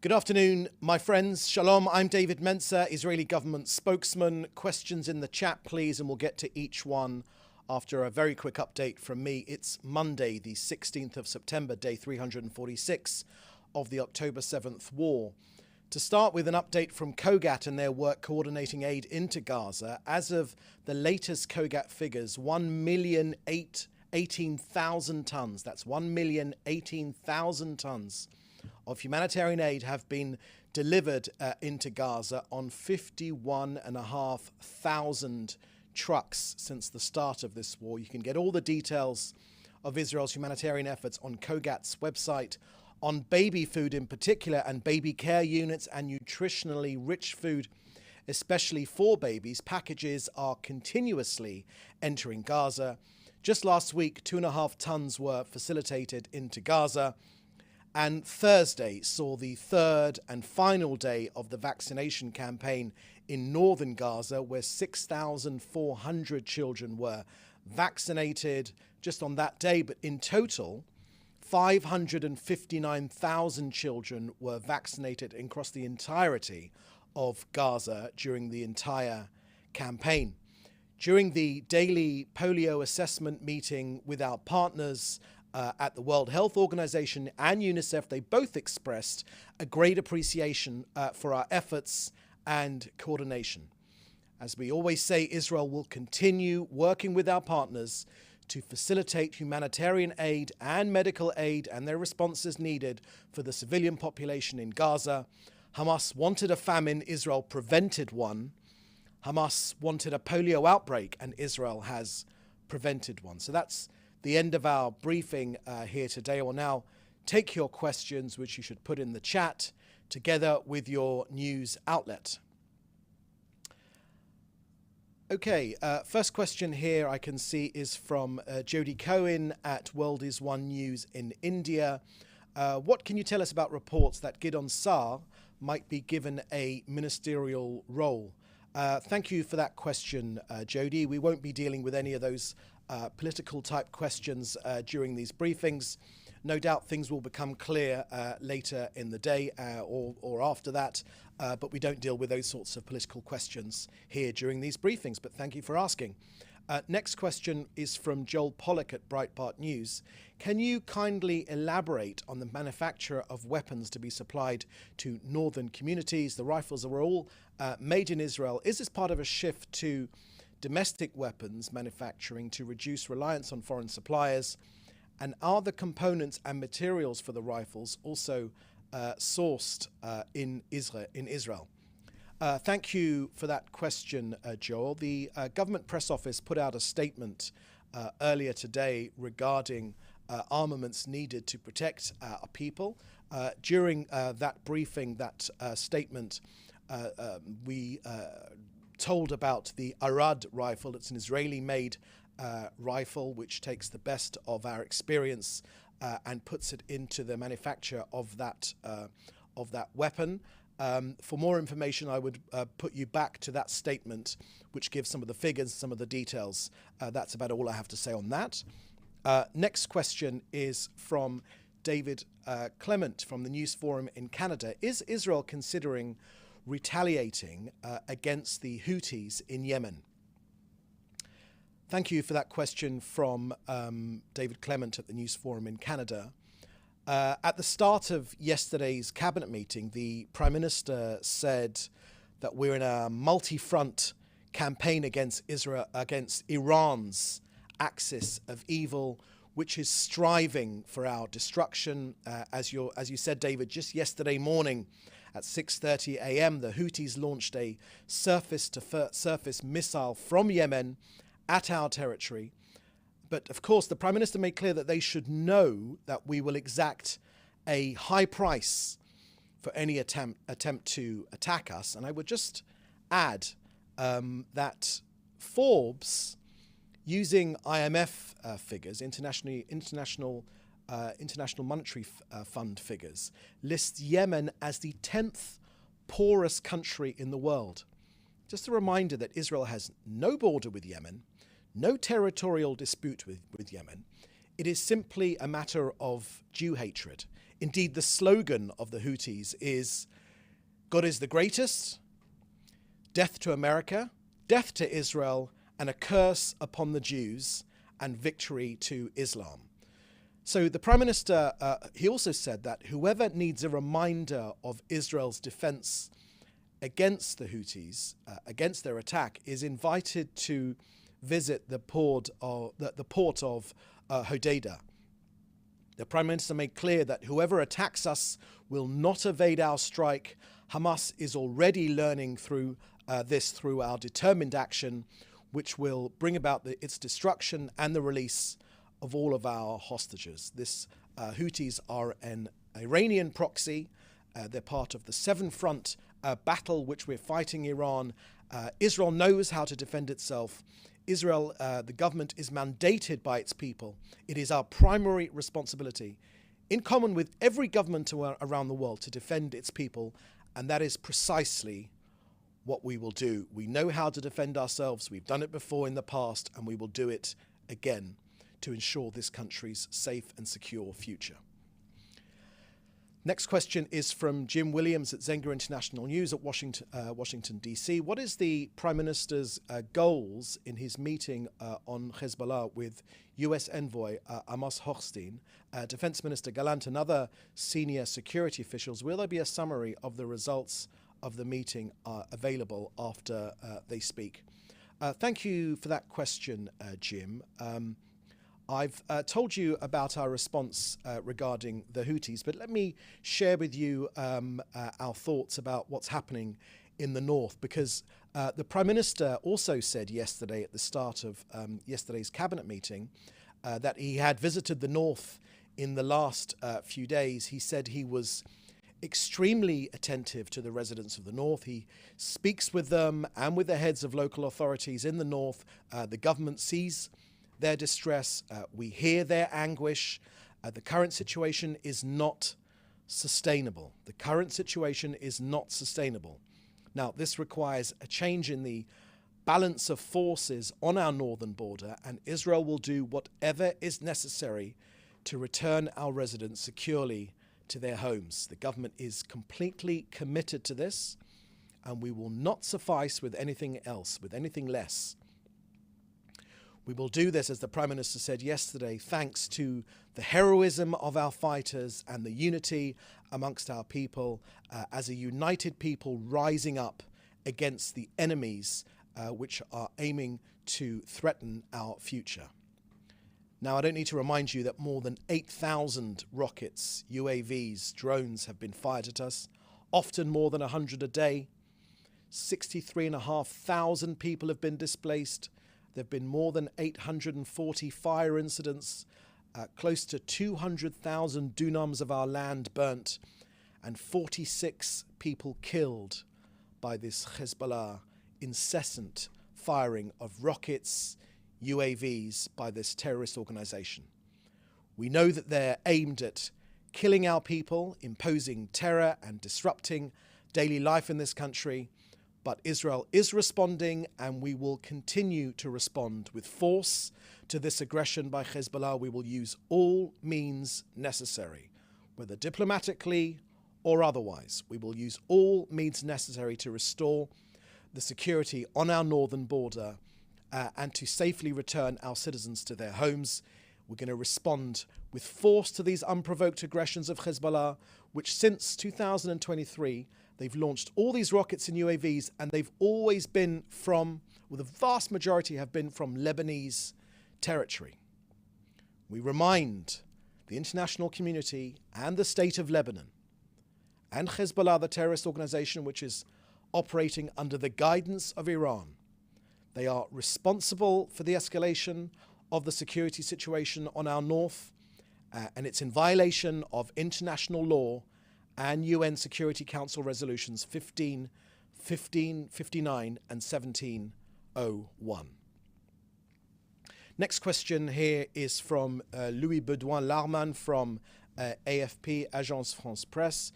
Good afternoon, my friends. Shalom, I'm David Mencer, Israeli government spokesman. Questions in the chat, please, and we'll get to each one after a very quick update from me. It's Monday, the 16th of September, day 346 of the October 7th war. To start with an update from COGAT and their work coordinating aid into Gaza. As of the latest COGAT figures, 1,018,000 tons, that's 1,018,000 tons of humanitarian aid have been delivered into Gaza on 51,500 trucks since the start of this war. You can get all the details of Israel's humanitarian efforts on COGAT's website. On baby food in particular, and baby care units and nutritionally rich food, especially for babies, packages are continuously entering Gaza. Just last week, 2.5 tons were facilitated into Gaza. And Thursday saw the third and final day of the vaccination campaign in northern Gaza, where 6,400 children were vaccinated just on that day. But in total, 559,000 children were vaccinated across the entirety of Gaza during the entire campaign. During the daily polio assessment meeting with our partners at the World Health Organization and UNICEF, they both expressed a great appreciation for our efforts and coordination. As we always say, Israel will continue working with our partners to facilitate humanitarian aid and medical aid and their responses needed for the civilian population in Gaza. Hamas wanted a famine, Israel prevented one. Hamas wanted a polio outbreak, and Israel has prevented one. So that's the end of our briefing here today. I will now take your questions, which you should put in the chat, together with your news outlet. Okay, first question here I can see is from Jody Cohen at World is One News in India. What can you tell us about reports that Gideon Saar might be given a ministerial role? Thank you for that question, Jody. We won't be dealing with any of those political type questions during these briefings. No doubt things will become clear later in the day or after that, but we don't deal with those sorts of political questions here during these briefings, but thank you for asking. Next question is from Joel Pollack at Breitbart News. Can you kindly elaborate on the manufacture of weapons to be supplied to northern communities? The rifles are all made in Israel. Is this part of a shift to domestic weapons manufacturing to reduce reliance on foreign suppliers? And are the components and materials for the rifles also sourced in Israel? Thank you for that question, Joel. The government press office put out a statement earlier today regarding armaments needed to protect our people. During that briefing, that statement, we told about the Arad rifle. It's an Israeli-made rifle which takes the best of our experience and puts it into the manufacture of that weapon. For more information, I would put you back to that statement, which gives some of the figures, some of the details. That's about all I have to say on that. Next question is from David Clement from the News Forum in Canada. Is Israel considering retaliating against the Houthis in Yemen? Thank you for that question from David Clement at the News Forum in Canada. At the start of yesterday's cabinet meeting, the Prime Minister said that we're in a multi-front campaign against Israel, against Iran's axis of evil, which is striving for our destruction. As you said, David, just yesterday morning at 6:30 a.m., the Houthis launched a surface-to-surface missile from Yemen at our territory. But of course, the Prime Minister made clear that they should know that we will exact a high price for any attempt to attack us. And I would just add that Forbes, using IMF figures, International Monetary Fund figures, lists Yemen as the 10th poorest country in the world. Just a reminder that Israel has no border with Yemen, no territorial dispute with Yemen. It is simply a matter of Jew hatred. Indeed, the slogan of the Houthis is "God is the greatest, death to America, death to Israel, and a curse upon the Jews, and victory to Islam." So the Prime Minister, he also said that whoever needs a reminder of Israel's defense against the Houthis, against their attack, is invited to visit the port of Hodeidah. The Prime Minister made clear that whoever attacks us will not evade our strike. Hamas is already learning through our determined action, which will bring about its destruction and the release of all of our hostages. This Houthis are an Iranian proxy. They're part of the seven-front battle which we're fighting Iran. Israel knows how to defend itself. Israel, the government, is mandated by its people. It is our primary responsibility, in common with every government around the world, to defend its people, and that is precisely what we will do. We know how to defend ourselves. We've done it before in the past, and we will do it again to ensure this country's safe and secure future. Next question is from Jim Williams at Zenga International News at Washington, D.C. What is the Prime Minister's goals in his meeting on Hezbollah with U.S. envoy Amos Hochstein, Defense Minister Gallant, and other senior security officials? Will there be a summary of the results of the meeting available after they speak? Thank you for that question, Jim. I've told you about our response regarding the Houthis, but let me share with you our thoughts about what's happening in the north, because the Prime Minister also said yesterday at the start of yesterday's cabinet meeting that he had visited the north in the last few days. He said he was extremely attentive to the residents of the north. He speaks with them and with the heads of local authorities in the north. The government sees their distress. We hear their anguish. The current situation is not sustainable. The current situation is not sustainable. Now, this requires a change in the balance of forces on our northern border, and Israel will do whatever is necessary to return our residents securely to their homes. The government is completely committed to this, and we will not suffice with anything else, with anything less. We will do this, as the Prime Minister said yesterday, thanks to the heroism of our fighters and the unity amongst our people, as a united people rising up against the enemies which are aiming to threaten our future. Now, I don't need to remind you that more than 8,000 rockets, UAVs, drones have been fired at us, often more than 100 a day. 63,500 people have been displaced. There have been more than 840 fire incidents, close to 200,000 dunams of our land burnt, and 46 people killed by this Hezbollah incessant firing of rockets, UAVs by this terrorist organization. We know that they're aimed at killing our people, imposing terror and disrupting daily life in this country. But Israel is responding, and we will continue to respond with force to this aggression by Hezbollah. We will use all means necessary, whether diplomatically or otherwise. We will use all means necessary to restore the security on our northern border and to safely return our citizens to their homes. We're going to respond with force to these unprovoked aggressions of Hezbollah, which since 2023, they've launched all these rockets and UAVs, and they've always been from, well, the vast majority have been from Lebanese territory. We remind the international community and the state of Lebanon and Hezbollah, the terrorist organization which is operating under the guidance of Iran. They are responsible for the escalation of the security situation on our north, and it's in violation of international law and UN Security Council resolutions 1559 and 1701. Next question here is from Louis Bedouin-Larman from AFP, Agence France Presse.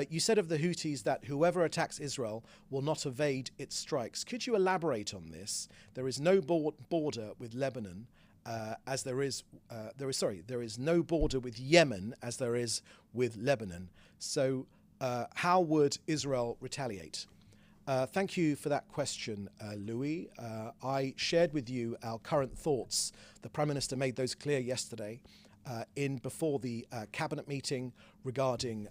You said of the Houthis that whoever attacks Israel will not evade its strikes. Could you elaborate on this? There is no border with Lebanon, as there is no border with Yemen as there is with Lebanon. So how would Israel retaliate? Thank you for that question, Louis. I shared with you our current thoughts. The Prime Minister made those clear yesterday before the cabinet meeting regarding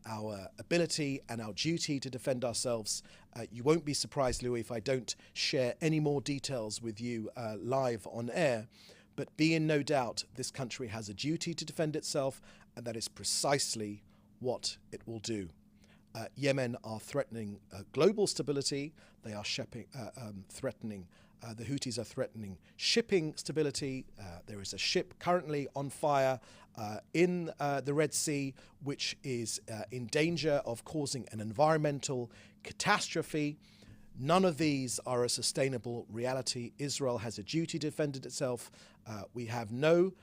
our ability and our duty to defend ourselves. You won't be surprised, Louis, if I don't share any more details with you live on air. But be in no doubt, this country has a duty to defend itself, and that is precisely what it will do. Yemen are threatening global stability. They are threatening, the Houthis are threatening shipping stability. There is a ship currently on fire in the Red Sea, which is in danger of causing an environmental catastrophe. None of these are a sustainable reality. Israel has a duty to defend itself. We have no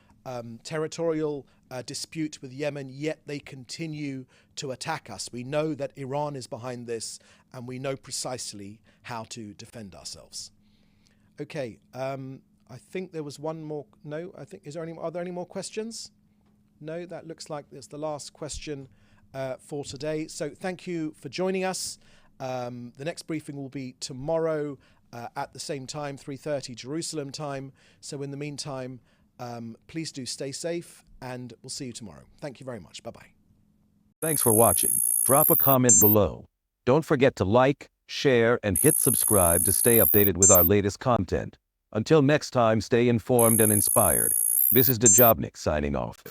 territorial dispute with Yemen, yet they continue to attack us. We know that Iran is behind this, and we know precisely how to defend ourselves. Okay, I think there was one more. No, are there any more questions? No, that looks like it's the last question for today. So thank you for joining us. The next briefing will be tomorrow at the same time, 3:30 Jerusalem time. So in the meantime, please do stay safe, and we'll see you tomorrow. Thank you very much. Bye-bye. Thanks for watching. Drop a comment below. Don't forget to like, share, and hit subscribe to stay updated with our latest content. Until next time, stay informed and inspired. This is Djobnik signing off.